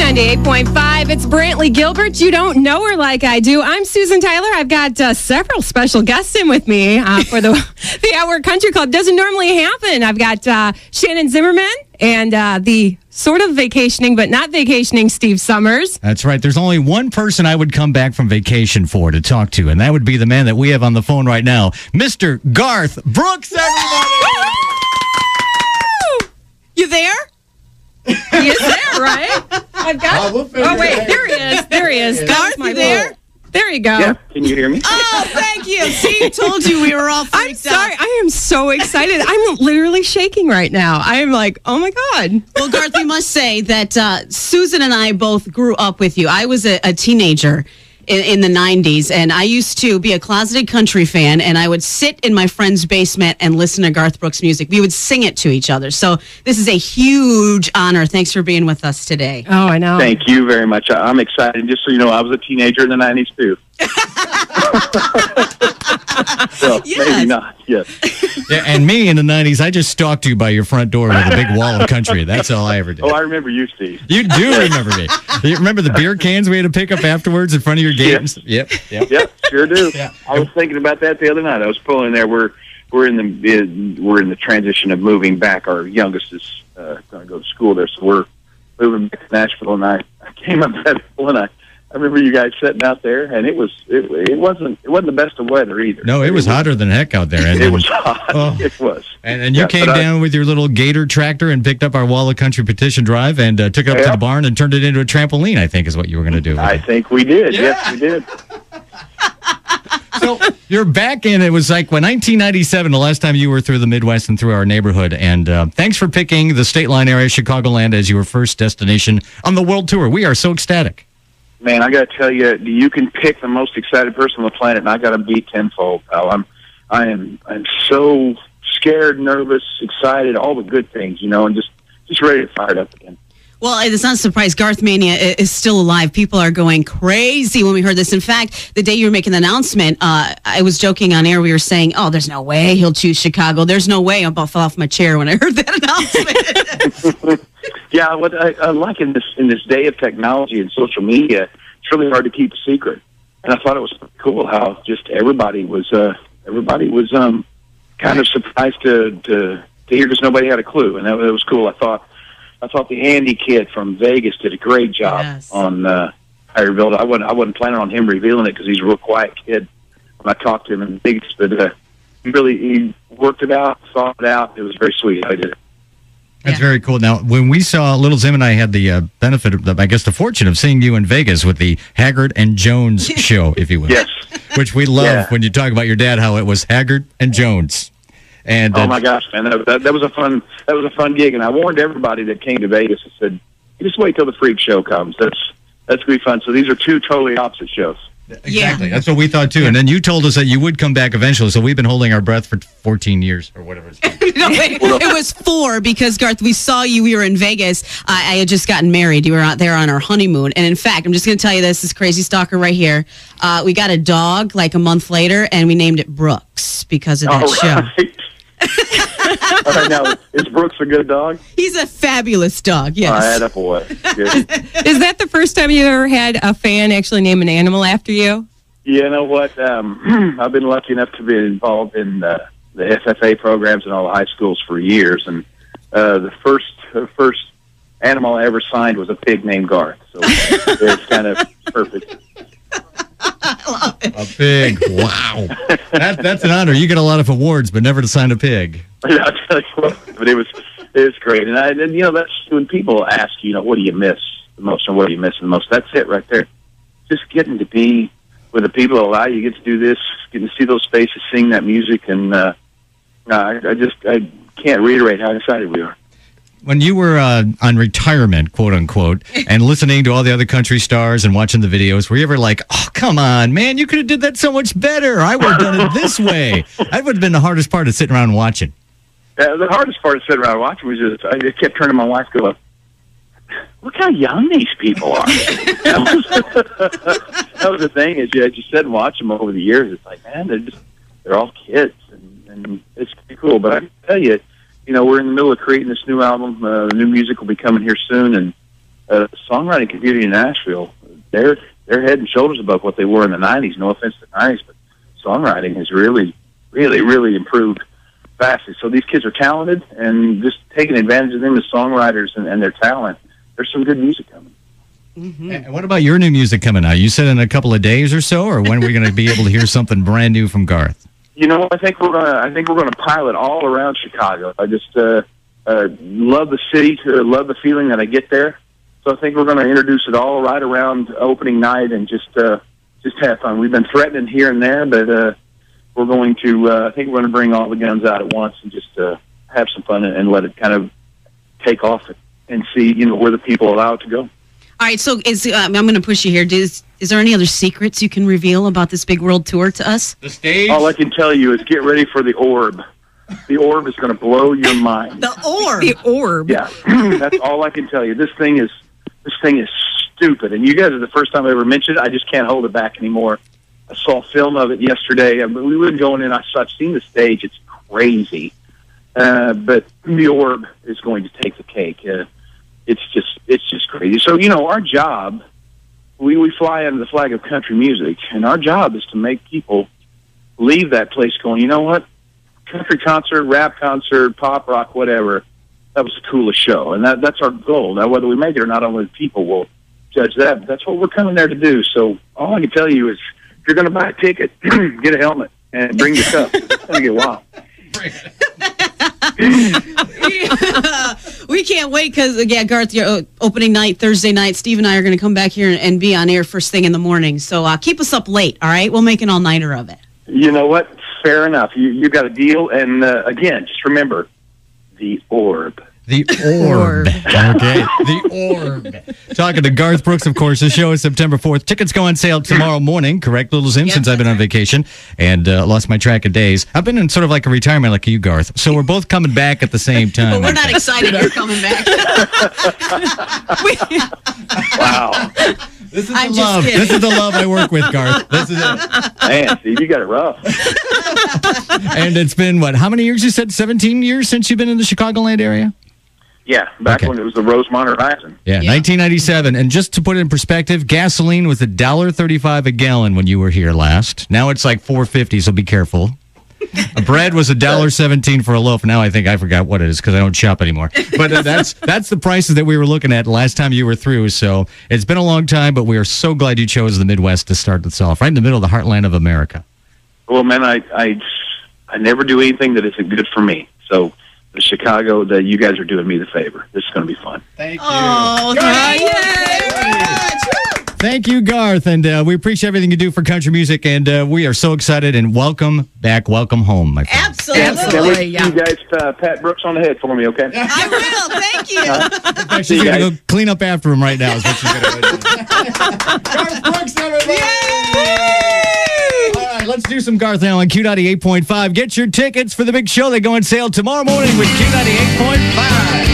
Q98.5. It's Brantley Gilbert. You don't know her like I do. I'm Susan Tyler. I've got several special guests in with me for the Hour Country Club. Doesn't normally happen. I've got Shannon Zimmerman and the sort of vacationing, but not vacationing, Steve Summers. That's right. There's only one person I would come back from vacation for to talk to, and that would be the man that we have on the phone right now, Mr. Garth Brooks, everybody! You there? He is there, right? I've got. Wait, there he is. There he is. Garth, you there? There you go. Yeah, can you hear me? Oh, thank you. See, told you we were all freaked I'm sorry. out. I am so excited. I'm literally shaking right now. I am like, oh my God. Well, Garth, we must say that Susan and I both grew up with you. I was a teenager in the 90s, and I used to be a closeted country fan, and I would sit in my friend's basement and listen to Garth Brooks music. We would sing it to each other. So this is a huge honor. Thanks for being with us today. Oh, I know. Thank you very much. I'm excited. Just so you know, I was a teenager in the 90s, too. So, Yes. maybe not. Yes. Yeah, and me in the 90s, I just stalked you by your front door with a big wall of country. That's all I ever did. Oh, I remember you, Steve. You do remember me. You remember the beer cans we had to pick up afterwards in front of your games? Yep. Yep, sure do. Yeah. I was thinking about that the other night. I was pulling there. We're in the transition of moving back. Our youngest is going to go to school there, so we're moving back to Nashville. And I came up that hill, and I remember you guys sitting out there, and it wasn't the best of weather either. No, it was hotter than heck out there. And It was hot. Oh. It was. And you came down with your little Gator tractor and picked up our Wall of Country petition drive and took it up to the barn and turned it into a trampoline, I think is what you were going to do. I think we did. Yeah. Yes, we did. So you're back in. It was like 1997, the last time you were through the Midwest and through our neighborhood. And thanks for picking the State Line area, Chicagoland, as your first destination on the world tour. We are so ecstatic. Man, I got to tell you, you can pick the most excited person on the planet, and I got to be tenfold, pal. I'm so scared, nervous, excited, all the good things, and just ready to fire it up again. Well, it's not a surprise. Garth Mania is still alive. People are going crazy when we heard this. In fact, the day you were making the announcement, I was joking on air. We were saying, oh, there's no way he'll choose Chicago. There's no way. I about fell off my chair when I heard that announcement. Yeah, what I like in this day of technology and social media, it's really hard to keep a secret. And I thought it was cool how just everybody was kind of surprised to hear because nobody had a clue, and that was cool. I thought the Andy kid from Vegas did a great job on Ironville. I wasn't planning on him revealing it because he's a real quiet kid when I talked to him in Vegas, but he worked it out, thought it out. It was very sweet how he did it. That's very cool. Now, when we saw Little Zim and I had the benefit of, the fortune of seeing you in Vegas with the Haggard and Jones show, if you will. Yes. Which we love when you talk about your dad, how it was Haggard and Jones. And oh my gosh, man, that was a fun gig, and I warned everybody that came to Vegas. I said, just wait till the freak show comes. That's gonna be fun. So these are two totally opposite shows. Exactly. That's what we thought too. And then you told us that you would come back eventually. So we've been holding our breath for 14 years or whatever it's called. No, it was 4 because, Garth, we saw you. We were in Vegas. I had just gotten married. You were out there on our honeymoon. And in fact, I'm just going to tell you this crazy stalker right here. We got a dog like a month later, and we named it Brooks because of that show. All right, now, is Brooks a good dog? He's a fabulous dog, yes. I had a boy. Good. Is that the first time you ever had a fan actually name an animal after you? You know what? I've been lucky enough to be involved in the FFA programs in all the high schools for years, and the first animal I ever signed was a pig named Garth, so it's kind of perfect. I love it. A pig. Wow. That's an honor. You get a lot of awards, but never to sign a pig. Yeah, I'll tell you what, but it was great. And that's when people ask, what do you miss the most or what do you miss the most? That's it right there. Just getting to be with the people that allow you to get to do this, getting to see those faces, sing that music, and I can't reiterate how excited we are. When you were on retirement, quote unquote, and listening to all the other country stars and watching the videos, were you ever like, oh, come on, man, you could have did that so much better. I would have done it this way. That would have been the hardest part of sitting around watching. The hardest part of sitting around watching was just, I just kept turning to my wife going, look how young these people are. That was the thing, is you sit and watch them over the years. It's like, man, they're all kids, and it's pretty cool. But I can tell you, we're in the middle of creating this new album. The new music will be coming here soon, and songwriting community in Nashville, they're head and shoulders above what they were in the 90s. No offense to the 90s, but songwriting has really, really, really improved vastly. So these kids are talented, and just taking advantage of them as songwriters and their talent, there's some good music coming. Mm-hmm. And what about your new music coming out? You said in a couple of days or so, or when are we going to be able to hear something brand new from Garth? You know, I think we're gonna pilot all around Chicago. I just love the city, love the feeling that I get there. So I think we're going to introduce it all right around opening night and just have fun. We've been threatening here and there, but we're going to. I think we're going to bring all the guns out at once and just have some fun and let it kind of take off and see where the people allow it to go. All right, so I'm going to push you here. Is there any other secrets you can reveal about this big world tour to us? The stage? All I can tell you is get ready for the orb. The orb is going to blow your mind. The orb? The orb. Yeah, that's all I can tell you. This thing is stupid, and you guys are the first time I ever mentioned it. I just can't hold it back anymore. I saw film of it yesterday. We were going in. I've seen the stage. It's crazy, but the orb is going to take the cake. It's just crazy. So our job, we fly under the flag of country music, and our job is to make people leave that place going, you know what, country concert, rap concert, pop rock, whatever. That was the coolest show, and that's our goal. Now, whether we make it or not, only people will judge that. But that's what we're coming there to do. So all I can tell you is, if you're going to buy a ticket, get a helmet and bring your cup. It's going to get wild. We can't wait because, Garth, your opening night, Thursday night, Steve and I are going to come back here and be on air first thing in the morning. So keep us up late, all right? We'll make an all-nighter of it. You know what? Fair enough. You got a deal. And, again, just remember, the orb. The orb. Okay. The orb. Talking to Garth Brooks, of course. The show is September 4th. Tickets go on sale tomorrow morning. Correct, Little Zim, since I've been on vacation and lost my track of days. I've been in sort of like a retirement like you, Garth. So we're both coming back at the same time. But we're not excited you're coming back. Wow. This is the love. This is the love I work with, Garth. This is it. Man, Steve, you got it rough. And it's been, how many years? You said 17 years since you've been in the Chicagoland area? Yeah, back when it was the Rosemont Horizon. Yeah, 1997. And just to put it in perspective, gasoline was $1.35 a gallon when you were here last. Now it's like $4.50, so be careful. Bread was $1.17 for a loaf. Now I forgot what it is because I don't shop anymore. But that's the prices that we were looking at last time you were through. So it's been a long time, but we are so glad you chose the Midwest to start this off, right in the middle of the heartland of America. Well, man, I never do anything that isn't good for me. So the Chicago, you guys are doing me the favor. This is going to be fun. Thank you. Oh, thank you very much. Thank you, Garth, and we appreciate everything you do for country music, and we are so excited, and welcome back, welcome home, my friend. Absolutely. You guys pat Brooks on the head for me, okay? I will. Thank you. She's going to go clean up after him right now is what she's going to do. Garth Brooks, everybody! Yay! All right, let's do some Garth now on Q98.5. Get your tickets for the big show. They go on sale tomorrow morning with Q98.5.